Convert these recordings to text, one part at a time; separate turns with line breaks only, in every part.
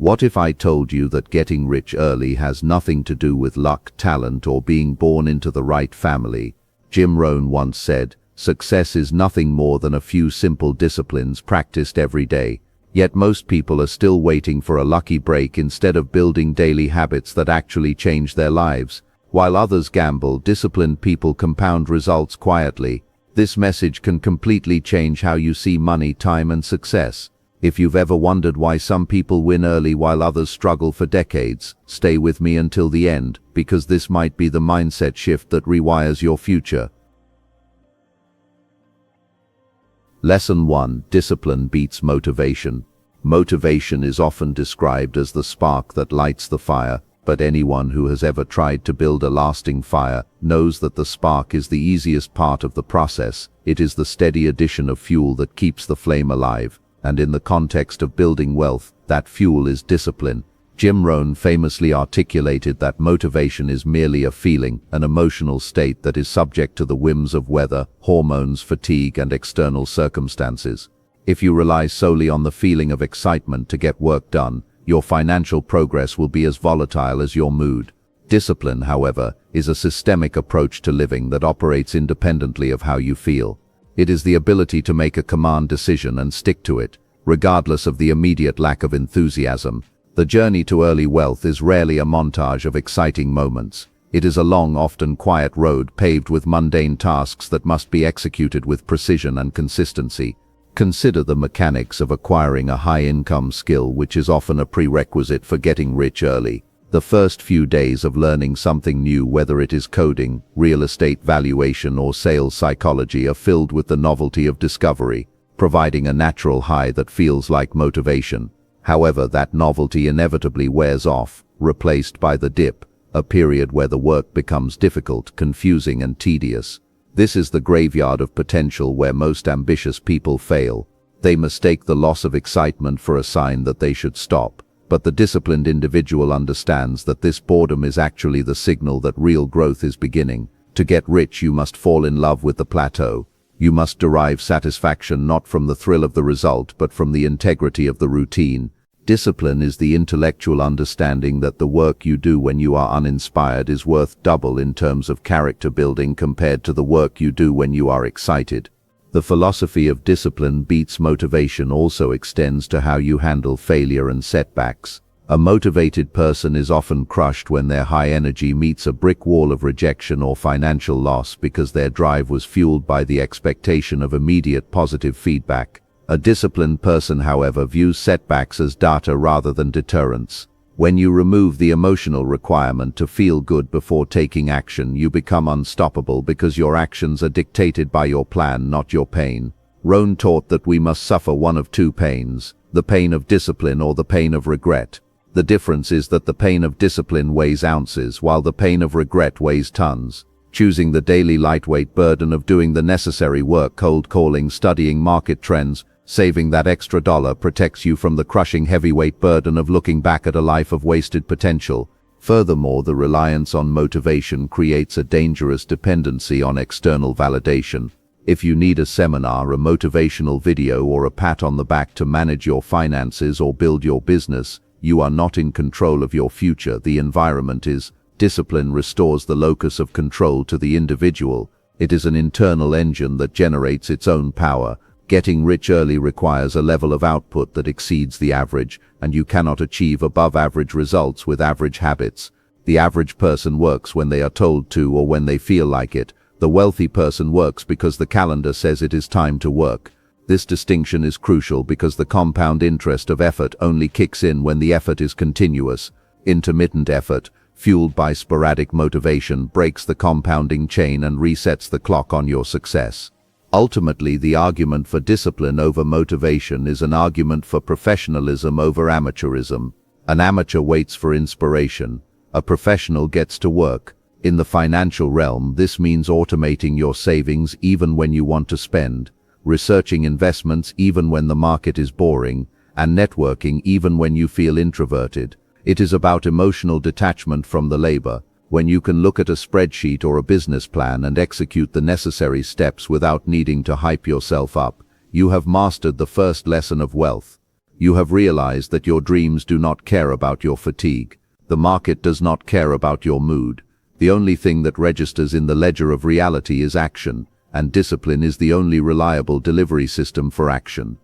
What if I told you that getting rich early has nothing to do with luck, talent, or being born into the right family? Jim Rohn once said, "Success is nothing more than a few simple disciplines practiced every day." Yet most people are still waiting for a lucky break instead of building daily habits that actually change their lives. While others gamble, disciplined people compound results quietly. This message can completely change how you see money, time, and success. If you've ever wondered why some people win early while others struggle for decades, stay with me until the end, because this might be the mindset shift that rewires your future. Lesson 1. Discipline beats motivation. Motivation is often described as the spark that lights the fire, but anyone who has ever tried to build a lasting fire knows that the spark is the easiest part of the process. It is the steady addition of fuel that keeps the flame alive. And in the context of building wealth, that fuel is discipline. Jim Rohn famously articulated that motivation is merely a feeling, an emotional state that is subject to the whims of weather, hormones, fatigue, and external circumstances. If you rely solely on the feeling of excitement to get work done, your financial progress will be as volatile as your mood. Discipline, however, is a systemic approach to living that operates independently of how you feel. It is the ability to make a command decision and stick to it, regardless of the immediate lack of enthusiasm. The journey to early wealth is rarely a montage of exciting moments. It is a long, often quiet road paved with mundane tasks that must be executed with precision and consistency. Consider the mechanics of acquiring a high-income skill, which is often a prerequisite for getting rich early. The first few days of learning something new, whether it is coding, real estate valuation, or sales psychology, are filled with the novelty of discovery, providing a natural high that feels like motivation. However, that novelty inevitably wears off, replaced by the dip, a period where the work becomes difficult, confusing, and tedious. This is the graveyard of potential where most ambitious people fail. They mistake the loss of excitement for a sign that they should stop. But the disciplined individual understands that this boredom is actually the signal that real growth is beginning. To get rich, you must fall in love with the plateau. You must derive satisfaction not from the thrill of the result, but from the integrity of the routine. Discipline is the intellectual understanding that the work you do when you are uninspired is worth double in terms of character building compared to the work you do when you are excited. The philosophy of discipline beats motivation also extends to how you handle failure and setbacks. A motivated person is often crushed when their high energy meets a brick wall of rejection or financial loss because their drive was fueled by the expectation of immediate positive feedback. A disciplined person, however, views setbacks as data rather than deterrents. When you remove the emotional requirement to feel good before taking action, you become unstoppable because your actions are dictated by your plan, not your pain. Rohn taught that we must suffer one of two pains, the pain of discipline or the pain of regret. The difference is that the pain of discipline weighs ounces, while the pain of regret weighs tons. Choosing the daily lightweight burden of doing the necessary work, cold calling, studying market trends, saving that extra dollar protects you from the crushing heavyweight burden of looking back at a life of wasted potential. Furthermore, the reliance on motivation creates a dangerous dependency on external validation. If you need a seminar, a motivational video, or a pat on the back to manage your finances or build your business, you are not in control of your future. The environment is. Discipline restores the locus of control to the individual. It is an internal engine that generates its own power. Getting rich early requires a level of output that exceeds the average, and you cannot achieve above-average results with average habits. The average person works when they are told to or when they feel like it. The wealthy person works because the calendar says it is time to work. This distinction is crucial because the compound interest of effort only kicks in when the effort is continuous. Intermittent effort, fueled by sporadic motivation, breaks the compounding chain and resets the clock on your success. Ultimately, the argument for discipline over motivation is an argument for professionalism over amateurism. An amateur waits for inspiration. A professional gets to work. In the financial realm, this means automating your savings even when you want to spend, researching investments even when the market is boring, and networking even when you feel introverted. It is about emotional detachment from the labor. When you can look at a spreadsheet or a business plan and execute the necessary steps without needing to hype yourself up, you have mastered the first lesson of wealth. You have realized that your dreams do not care about your fatigue. The market does not care about your mood. The only thing that registers in the ledger of reality is action, and discipline is the only reliable delivery system for action.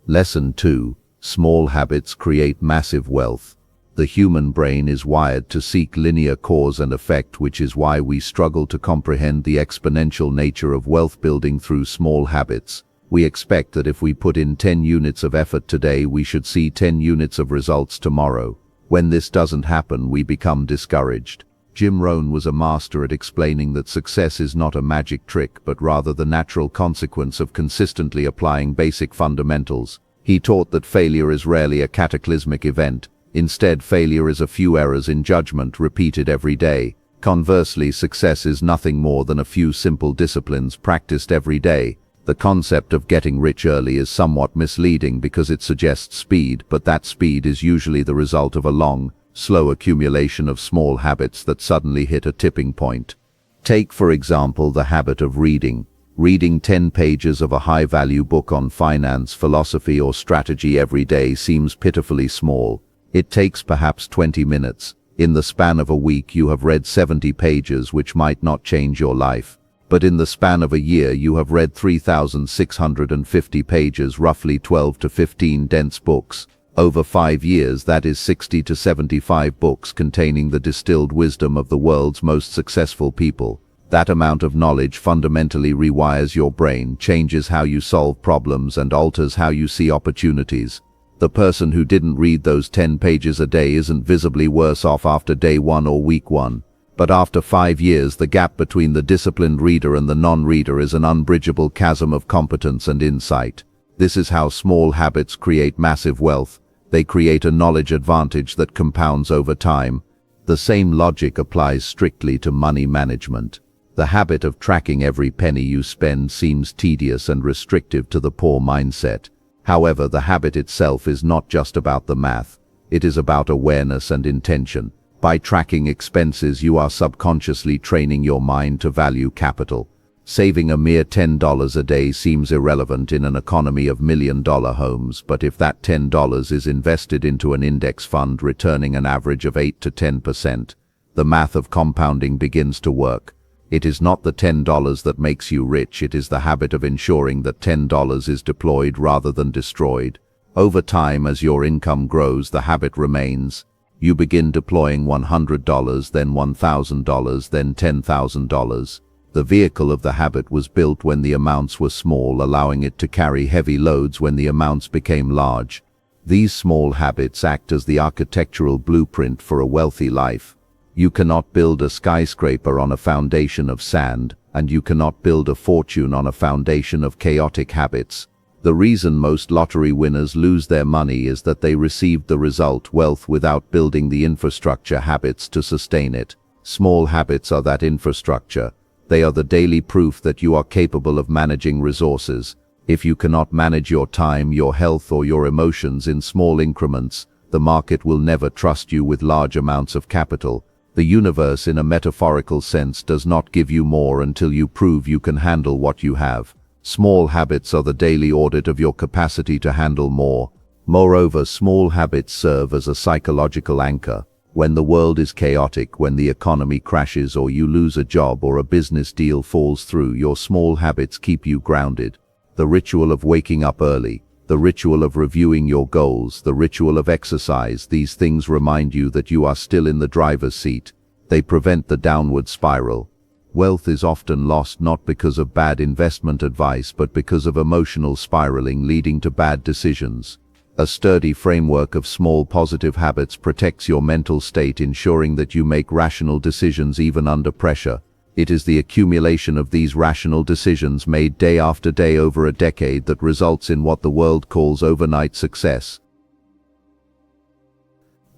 Lesson 2. Small habits create massive wealth. The human brain is wired to seek linear cause and effect, which is why we struggle to comprehend the exponential nature of wealth building through small habits. We expect that if we put in 10 units of effort today, we should see 10 units of results tomorrow. When this doesn't happen, we become discouraged. Jim Rohn was a master at explaining that success is not a magic trick, but rather the natural consequence of consistently applying basic fundamentals. He taught that failure is rarely a cataclysmic event. Instead, failure is a few errors in judgment repeated every day. Conversely, success is nothing more than a few simple disciplines practiced every day. The concept of getting rich early is somewhat misleading because it suggests speed, but that speed is usually the result of a long, slow accumulation of small habits that suddenly hit a tipping point. Take, for example, the habit of reading. Reading 10 pages of a high-value book on finance, philosophy, or strategy every day seems pitifully small. It takes perhaps 20 minutes. In the span of a week, you have read 70 pages, which might not change your life. But in the span of a year, you have read 3,650 pages, roughly 12 to 15 dense books. Over 5 years, that is 60 to 75 books containing the distilled wisdom of the world's most successful people. That amount of knowledge fundamentally rewires your brain, changes how you solve problems, and alters how you see opportunities. The person who didn't read those 10 pages a day isn't visibly worse off after day 1 or week 1. But after 5 years, the gap between the disciplined reader and the non-reader is an unbridgeable chasm of competence and insight. This is how small habits create massive wealth. They create a knowledge advantage that compounds over time. The same logic applies strictly to money management. The habit of tracking every penny you spend seems tedious and restrictive to the poor mindset. However, the habit itself is not just about the math. It is about awareness and intention. By tracking expenses, you are subconsciously training your mind to value capital. Saving a mere $10 a day seems irrelevant in an economy of million-dollar homes, but if that $10 is invested into an index fund returning an average of 8 to 10%, the math of compounding begins to work. It is not the $10 that makes you rich, it is the habit of ensuring that $10 is deployed rather than destroyed. Over time, as your income grows, the habit remains. You begin deploying $100, then $1,000, then $10,000. The vehicle of the habit was built when the amounts were small, allowing it to carry heavy loads when the amounts became large. These small habits act as the architectural blueprint for a wealthy life. You cannot build a skyscraper on a foundation of sand, and you cannot build a fortune on a foundation of chaotic habits. The reason most lottery winners lose their money is that they received the result, wealth, without building the infrastructure habits to sustain it. Small habits are that infrastructure. They are the daily proof that you are capable of managing resources. If you cannot manage your time, your health, or your emotions in small increments, the market will never trust you with large amounts of capital. The universe, in a metaphorical sense, does not give you more until you prove you can handle what you have. Small habits are the daily audit of your capacity to handle more. Moreover, small habits serve as a psychological anchor. When the world is chaotic, when the economy crashes, or you lose a job or a business deal falls through, your small habits keep you grounded. The ritual of waking up early, the ritual of reviewing your goals, the ritual of exercise, these things remind you that you are still in the driver's seat. They prevent the downward spiral. Wealth is often lost not because of bad investment advice, but because of emotional spiraling leading to bad decisions. A sturdy framework of small positive habits protects your mental state, ensuring that you make rational decisions even under pressure. It is the accumulation of these rational decisions made day after day over a decade that results in what the world calls overnight success.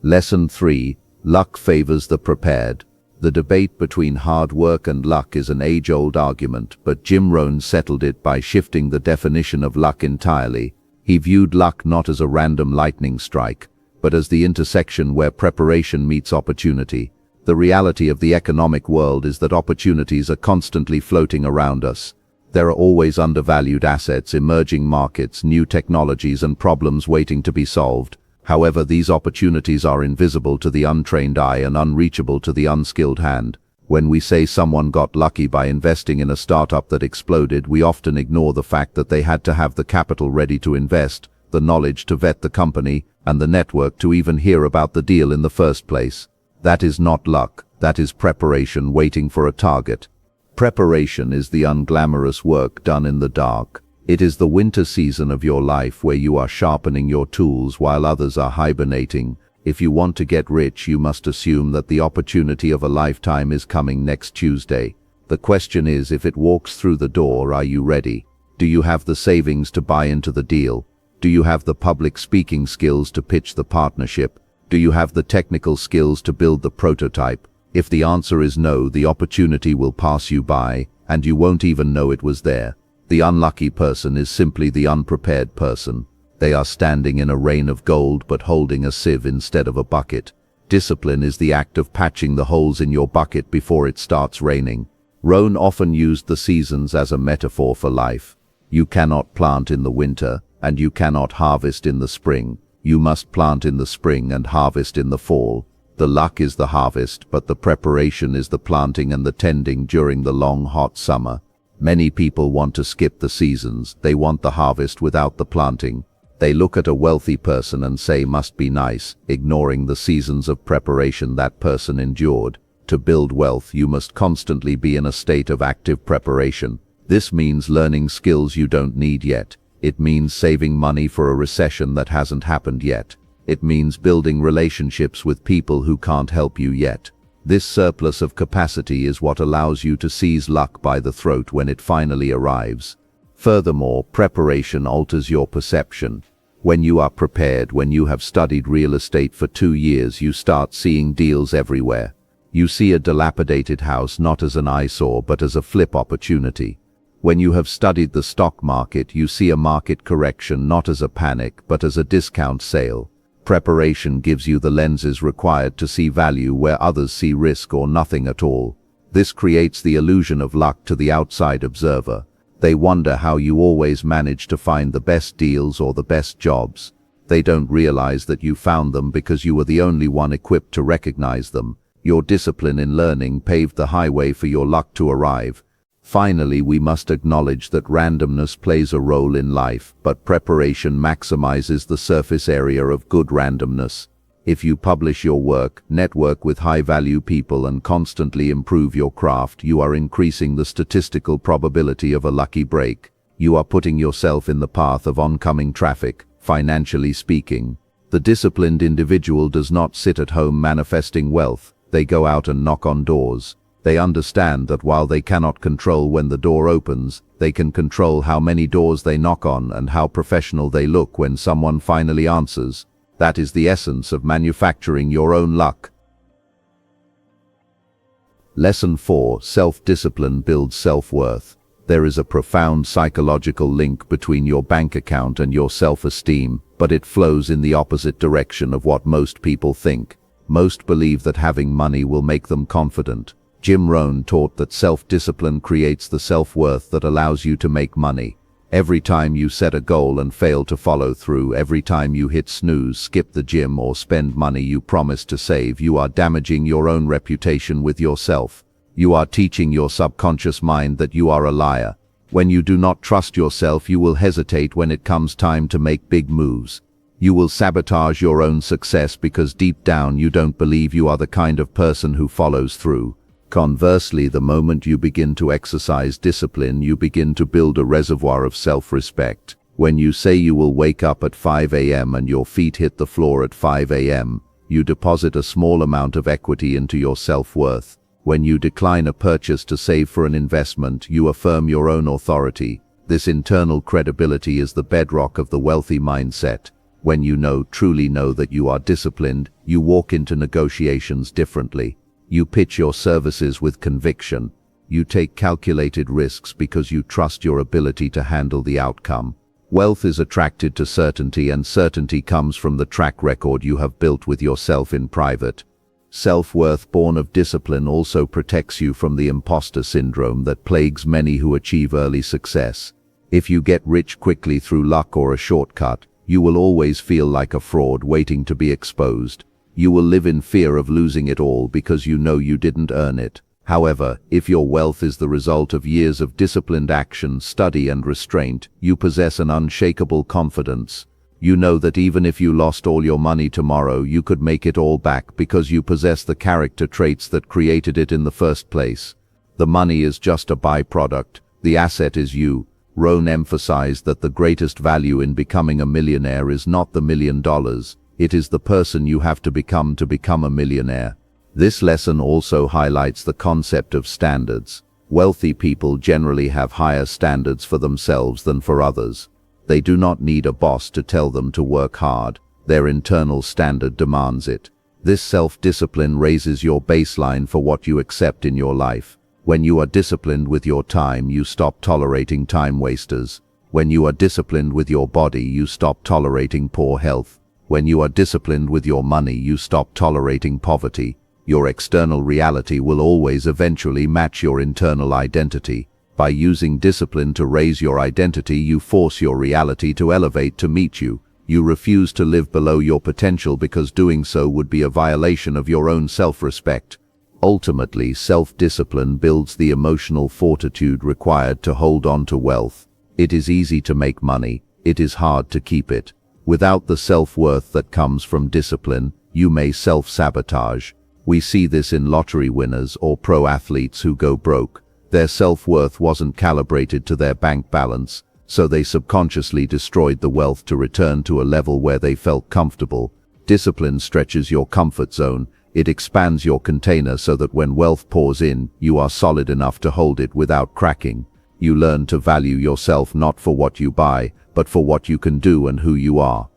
Lesson 3. Luck favors the prepared. The debate between hard work and luck is an age-old argument, but Jim Rohn settled it by shifting the definition of luck entirely. He viewed luck not as a random lightning strike, but as the intersection where preparation meets opportunity. The reality of the economic world is that opportunities are constantly floating around us. There are always undervalued assets, emerging markets, new technologies, and problems waiting to be solved. However, these opportunities are invisible to the untrained eye and unreachable to the unskilled hand. When we say someone got lucky by investing in a startup that exploded, we often ignore the fact that they had to have the capital ready to invest, the knowledge to vet the company, and the network to even hear about the deal in the first place. That is not luck, that is preparation waiting for a target. Preparation is the unglamorous work done in the dark. It is the winter season of your life where you are sharpening your tools while others are hibernating. If you want to get rich, you must assume that the opportunity of a lifetime is coming next Tuesday. The question is, if it walks through the door, are you ready? Do you have the savings to buy into the deal? Do you have the public speaking skills to pitch the partnership? Do you have the technical skills to build the prototype? If the answer is no, the opportunity will pass you by, and you won't even know it was there. The unlucky person is simply the unprepared person. They are standing in a rain of gold but holding a sieve instead of a bucket. Discipline is the act of patching the holes in your bucket before it starts raining. Rohn often used the seasons as a metaphor for life. You cannot plant in the winter, and you cannot harvest in the spring. You must plant in the spring and harvest in the fall. The luck is the harvest, but the preparation is the planting and the tending during the long hot summer. Many people want to skip the seasons. They want the harvest without the planting. They look at a wealthy person and say must be nice, ignoring the seasons of preparation that person endured. To build wealth, you must constantly be in a state of active preparation. This means learning skills you don't need yet. It means saving money for a recession that hasn't happened yet. It means building relationships with people who can't help you yet. This surplus of capacity is what allows you to seize luck by the throat when it finally arrives. Furthermore, preparation alters your perception. When you are prepared, when you have studied real estate for 2 years, you start seeing deals everywhere. You see a dilapidated house not as an eyesore but as a flip opportunity. When you have studied the stock market, you see a market correction not as a panic but as a discount sale. Preparation gives you the lenses required to see value where others see risk or nothing at all. This creates the illusion of luck to the outside observer. They wonder how you always manage to find the best deals or the best jobs. They don't realize that you found them because you were the only one equipped to recognize them. Your discipline in learning paved the highway for your luck to arrive. Finally, we must acknowledge that randomness plays a role in life, but preparation maximizes the surface area of good randomness. If you publish your work, network with high-value people, and constantly improve your craft, you are increasing the statistical probability of a lucky break. You are putting yourself in the path of oncoming traffic, financially speaking. The disciplined individual does not sit at home manifesting wealth. They go out and knock on doors. They understand that while they cannot control when the door opens, they can control how many doors they knock on and how professional they look when someone finally answers. That is the essence of manufacturing your own luck. Lesson 4. Self-discipline builds self-worth. There is a profound psychological link between your bank account and your self-esteem, but it flows in the opposite direction of what most people think. Most believe that having money will make them confident. Jim Rohn taught that self-discipline creates the self-worth that allows you to make money. Every time you set a goal and fail to follow through, every time you hit snooze, skip the gym, or spend money you promised to save, you are damaging your own reputation with yourself. You are teaching your subconscious mind that you are a liar. When you do not trust yourself, you will hesitate when it comes time to make big moves. You will sabotage your own success because deep down you don't believe you are the kind of person who follows through. Conversely, the moment you begin to exercise discipline, you begin to build a reservoir of self-respect. When you say you will wake up at 5 a.m. and your feet hit the floor at 5 a.m., you deposit a small amount of equity into your self-worth. When you decline a purchase to save for an investment, you affirm your own authority. This internal credibility is the bedrock of the wealthy mindset. When you truly know that you are disciplined, you walk into negotiations differently. You pitch your services with conviction. You take calculated risks because you trust your ability to handle the outcome. Wealth is attracted to certainty, and certainty comes from the track record you have built with yourself in private. Self-worth born of discipline also protects you from the imposter syndrome that plagues many who achieve early success. If you get rich quickly through luck or a shortcut, you will always feel like a fraud waiting to be exposed. You will live in fear of losing it all because you know you didn't earn it. However, if your wealth is the result of years of disciplined action, study and restraint, you possess an unshakable confidence. You know that even if you lost all your money tomorrow, you could make it all back because you possess the character traits that created it in the first place. The money is just a byproduct. The asset is you. Rohn emphasized that the greatest value in becoming a millionaire is not the $1 million. It is the person you have to become a millionaire. This lesson also highlights the concept of standards. Wealthy people generally have higher standards for themselves than for others. They do not need a boss to tell them to work hard. Their internal standard demands it. This self-discipline raises your baseline for what you accept in your life. When you are disciplined with your time, you stop tolerating time wasters. When you are disciplined with your body, you stop tolerating poor health. When you are disciplined with your money, you stop tolerating poverty. Your external reality will always eventually match your internal identity. By using discipline to raise your identity, you force your reality to elevate to meet you. You refuse to live below your potential because doing so would be a violation of your own self-respect. Ultimately, self-discipline builds the emotional fortitude required to hold on to wealth. It is easy to make money. It is hard to keep it. Without the self-worth that comes from discipline, you may self-sabotage. We see this in lottery winners or pro athletes who go broke. Their self-worth wasn't calibrated to their bank balance, so they subconsciously destroyed the wealth to return to a level where they felt comfortable. Discipline stretches your comfort zone. It expands your container so that when wealth pours in, you are solid enough to hold it without cracking. You learn to value yourself not for what you buy, but for what you can do and who you are.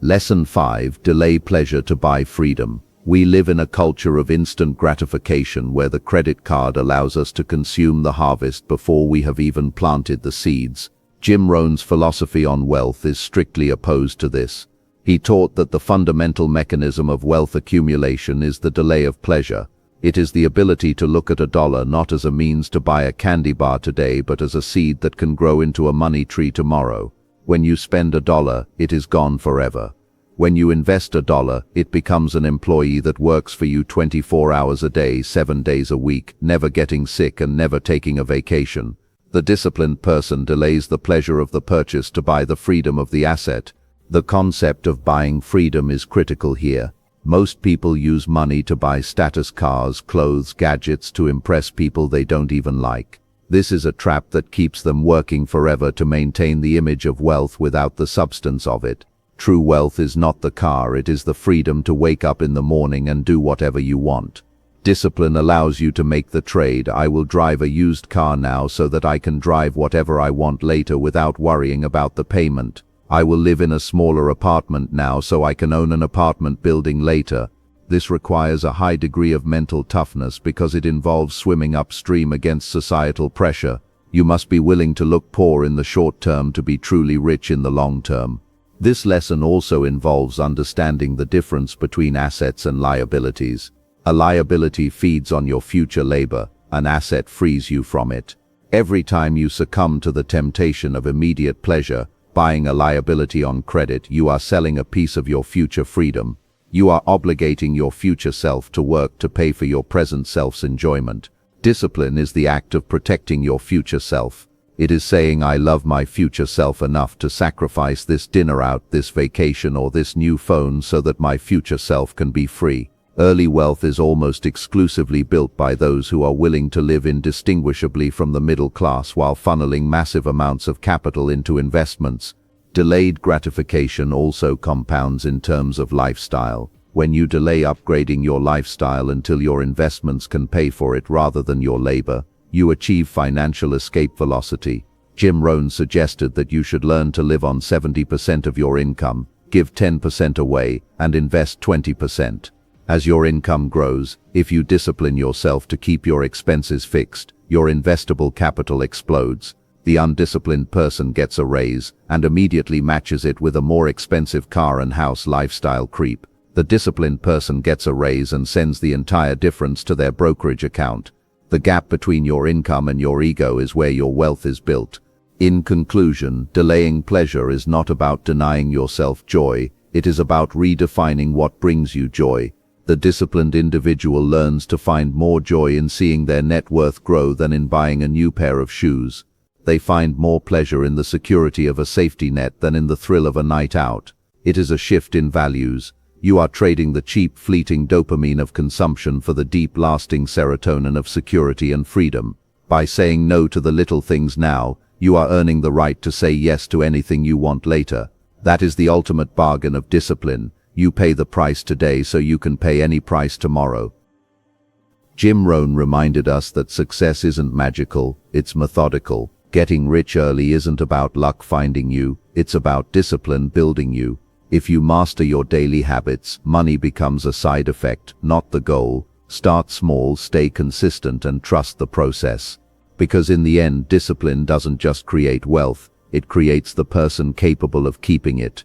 Lesson 5. Delay pleasure to buy freedom. We live in a culture of instant gratification where the credit card allows us to consume the harvest before we have even planted the seeds. Jim Rohn's philosophy on wealth is strictly opposed to this. He taught that the fundamental mechanism of wealth accumulation is the delay of pleasure. It is the ability to look at a dollar not as a means to buy a candy bar today, but as a seed that can grow into a money tree tomorrow. When you spend a dollar, it is gone forever. When you invest a dollar, it becomes an employee that works for you 24 hours a day, 7 days a week, never getting sick and never taking a vacation. The disciplined person delays the pleasure of the purchase to buy the freedom of the asset. The concept of buying freedom is critical here. Most people use money to buy status cars, clothes, gadgets to impress people they don't even like. This is a trap that keeps them working forever to maintain the image of wealth without the substance of it. True wealth is not the car, it is the freedom to wake up in the morning and do whatever you want. Discipline allows you to make the trade. I will drive a used car now so that I can drive whatever I want later without worrying about the payment. I will live in a smaller apartment now so I can own an apartment building later. This requires a high degree of mental toughness because it involves swimming upstream against societal pressure. You must be willing to look poor in the short term to be truly rich in the long term. This lesson also involves understanding the difference between assets and liabilities. A liability feeds on your future labor. An asset frees you from it. Every time you succumb to the temptation of immediate pleasure, buying a liability on credit, you are selling a piece of your future freedom. You are obligating your future self to work to pay for your present self's enjoyment. Discipline is the act of protecting your future self. It is saying, I love my future self enough to sacrifice this dinner out, this vacation, or this new phone so that my future self can be free. Early wealth is almost exclusively built by those who are willing to live indistinguishably from the middle class while funneling massive amounts of capital into investments. Delayed gratification also compounds in terms of lifestyle. When you delay upgrading your lifestyle until your investments can pay for it rather than your labor, you achieve financial escape velocity. Jim Rohn suggested that you should learn to live on 70% of your income, give 10% away, and invest 20%. As your income grows, if you discipline yourself to keep your expenses fixed, your investable capital explodes. The undisciplined person gets a raise and immediately matches it with a more expensive car and house. Lifestyle creep. The disciplined person gets a raise and sends the entire difference to their brokerage account. The gap between your income and your ego is where your wealth is built. In conclusion, delaying pleasure is not about denying yourself joy, it is about redefining what brings you joy. The disciplined individual learns to find more joy in seeing their net worth grow than in buying a new pair of shoes. They find more pleasure in the security of a safety net than in the thrill of a night out. It is a shift in values. You are trading the cheap, fleeting dopamine of consumption for the deep, lasting serotonin of security and freedom. By saying no to the little things now, you are earning the right to say yes to anything you want later. That is the ultimate bargain of discipline. You pay the price today so you can pay any price tomorrow. Jim Rohn reminded us that success isn't magical, it's methodical. Getting rich early isn't about luck finding you, it's about discipline building you. If you master your daily habits, money becomes a side effect, not the goal. Start small, stay consistent, and trust the process. Because in the end, discipline doesn't just create wealth, it creates the person capable of keeping it.